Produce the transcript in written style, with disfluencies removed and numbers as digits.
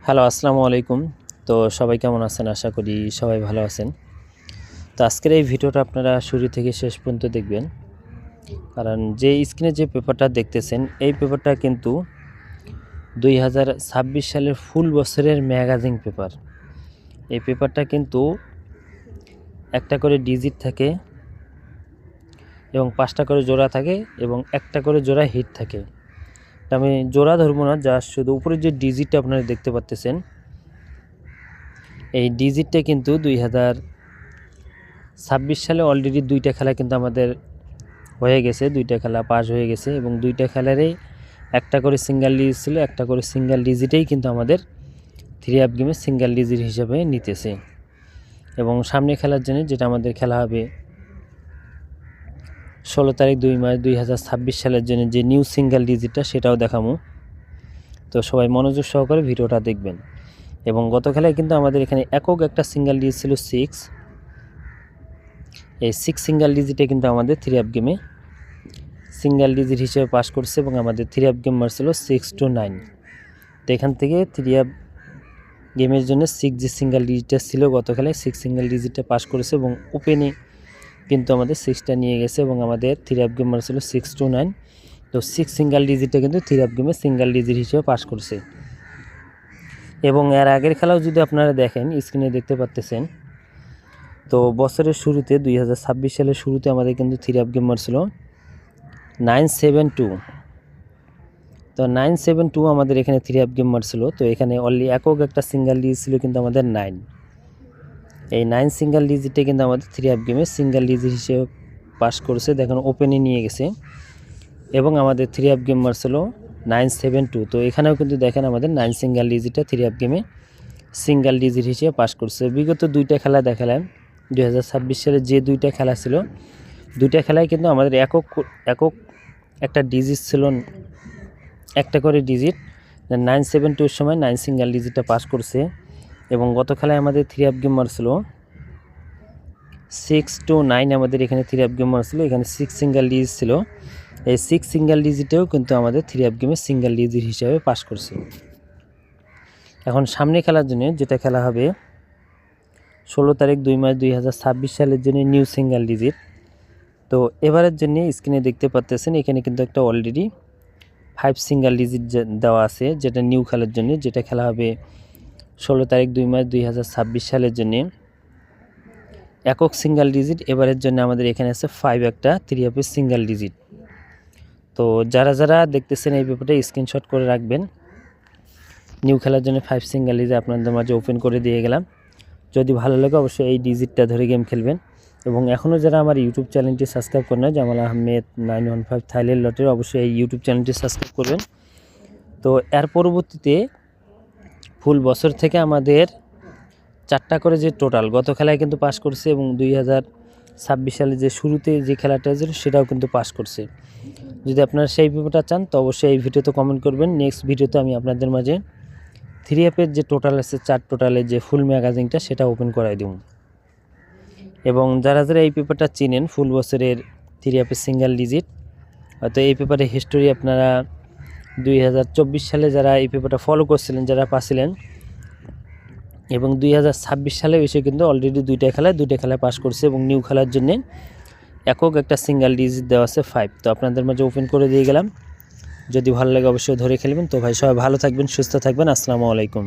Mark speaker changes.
Speaker 1: Hello, আসসালামু আলাইকুম। তো সবাই কেমন আছেন? আশা করি সবাই ভালো আছেন। তো আজকের এই ভিডিওটা আপনারা শুরু থেকে শেষ পর্যন্ত দেখবেন। কারণ যে স্ক্রিনে যে পেপারটা দেখতেছেন, এই পেপারটা কিন্তু 2026 সালের ফুল বছরের ম্যাগাজিন পেপার। এই পেপারটা কিন্তু একটা করে ডিজিট থাকে এবং 5টা করে জোড়া থাকে এবং একটা করে জোড়া হিট থাকে। আমি জোড়া ধরবো না, যা শুধু উপরে যে ডিজিটটা আপনারা দেখতে পাচ্তেছেন, এই ডিজিটটা কিন্তু 2026 সালে অলরেডি 2টা খেলা কিন্তু আমাদের হয়ে গেছে, 2টা খেলা পাস হয়ে গেছে এবং 2টা খেলারই একটা করে সিঙ্গেল ডিজিট ছিল, একটা করে সিঙ্গেল ডিজিটেই কিন্তু আমাদের 3 গেমে সিঙ্গেল ডিজিট হিসাবে নিতেছে। এবং সামনে খেলার জন্য যেটা আমাদের খেলা হবে 16 তারিখ 2 মার্চ 2026 সালের জন্য যে নিউ সিঙ্গেল ডিজিটটা, সেটাও দেখাবো। তো সবাই মনোযোগ সহকারে ভিডিওটা দেখবেন। এবং গত খেলায় কিন্তু আমাদের এখানে একক একটা সিঙ্গেল ডিজিট ছিল 6। এই 6 সিঙ্গেল ডিজিটে কিন্তু আমাদের 3 গেমে সিঙ্গেল ডিজিট হিসেবে পাস করছে এবং আমাদের 3 গেম মারছিল 6 to 9। তো এখান থেকে 3 গেমের জন্য 6 যে সিঙ্গেল ডিজিটটা ছিল গত খেলায় 6 সিঙ্গেল ডিজিটটা পাস করেছে এবং ওপেনে কিন্তু আমাদের 6টা নিয়ে গেছে এবং আমাদের 3 গেম মারছিল 6 to 9। তো 6 সিঙ্গেল ডিজিটটা কিন্তু 3 গেমে সিঙ্গেল ডিজিট হিসেবে পাস করছে। এবং এর আগের খেলাও যদি আপনারা দেখেন, স্ক্রিনে দেখতে পাচ্ছেন, তো বছরের শুরুতে 2026 সালের শুরুতে আমাদের কিন্তু 3 গেম মারছিল 972। তো 972 আমাদের এখানে 3 গেম মারছিল। তো এখানে অনলি একক একটা সিঙ্গেল ডিজিট ছিল কিন্তু আমাদের 9। এই 9 সিঙ্গেল ডিজিটে কিন্তু আমাদের 3 গেমে সিঙ্গেল ডিজিট হিসেবে পাস করেছে, দেখেন ওপেনে নিয়ে গেছে এবং আমাদের 3 গেম মারছিল 972। তো এখানেও কিন্তু দেখেন আমাদের 9 সিঙ্গেল ডিজিটটা 3 গেমে সিঙ্গেল ডিজিট হিসেবে পাস করছে। বিগত 2টা খেলা দেখালাম, 2026 সালে যে 2টা খেলা ছিল, 2টা খেলায় কিন্তু আমাদের একক একটা ডিজিট ছিল, একটা করে ডিজিট 972 এর সময় 9 সিঙ্গেল ডিজিটটা পাস করছে। এবং গত খেলায় আমাদের 3 গেম মারছিল 6 to 9, আমাদের এখানে 3 গেম মারছিল, এখানে 6 সিঙ্গেল ডিজিট ছিল। এই 6 সিঙ্গেল ডিজিটেও কিন্তু আমাদের 3 গেমে সিঙ্গেল ডিজিট হিসাবে পাস করছে। এখন সামনে খেলার জন্য যেটা খেলা হবে 16 তারিখ 2 মার্চ 2026 সালের জন্য নিউ সিঙ্গেল ডিজিট। তো এবারের জন্য স্ক্রিনে দেখতে পাচ্ছেন এখানে কিন্তু একটা অলরেডি 5 সিঙ্গেল ডিজিট দেওয়া আছে, যেটা নিউ খেলার জন্য, যেটা খেলা হবে 16 তারিখ 2 মার্চ 2026 সালের জন্য একক সিঙ্গেল ডিজিট। এবারের জন্য আমাদের এখানে আছে 5 একটা 3 সিঙ্গেল ডিজিট। তো যারা দেখতেছেন এই পেপারটা স্ক্রিনশট করে রাখবেন। নিউ খেলার জন্য 5 সিঙ্গেল ডিজিট আপনাদের মাঝে ওপেন করে দিয়ে গেলাম। যদি ভালো লাগে অবশ্যই এই ডিজিটটা ধরে গেম খেলবেন। এবং এখনও যারা আমার ইউটিউব চ্যানেলটি সাবস্ক্রাইব করেন না, জামাল আহমেদ 915 থাইল্যান্ড লটের, অবশ্যই এই ইউটিউব চ্যানেলটি সাবস্ক্রাইব করবেন। তো এর পরবর্তীতে ফুল বছর থেকে আমাদের 4টা করে যে টোটাল গত খেলায় কিন্তু পাস করছে এবং 2026 সালে যে শুরুতে যে খেলাটা ছিল সেটাও কিন্তু পাস করছে। যদি আপনারা সেই পেপারটা চান তো অবশ্যই এই ভিডিওতে কমেন্ট করবেন। নেক্সট ভিডিওতে আমি আপনাদের মাঝে 3 যে টোটাল আছে 4 টোটালের যে ফুল ম্যাগাজিনটা সেটা ওপেন করাই দেব। এবং যারা এই পেপারটা চিনেন ফুল বছরের 3 সিঙ্গেল ডিজিট, হয়তো এই পেপারের হিস্টোরি আপনারা 2024 সালে যারা এই পেপারটা ফলো করছিলেন, যারা পাচ্ছিলেন, এবং 2026 সালে এসে কিন্তু অলরেডি 2টা খেলায় পাস করছে এবং নিউ খেলার জন্য একক একটা সিঙ্গেল ডিজিট দেওয়া আছে 5। তো আপনাদের মাঝে ওপেন করে দিয়ে গেলাম। যদি ভালো লাগে অবশ্যই ধরে খেলবেন। তো ভাই সবাই ভালো থাকবেন, সুস্থ থাকবেন। আসসালামু আলাইকুম।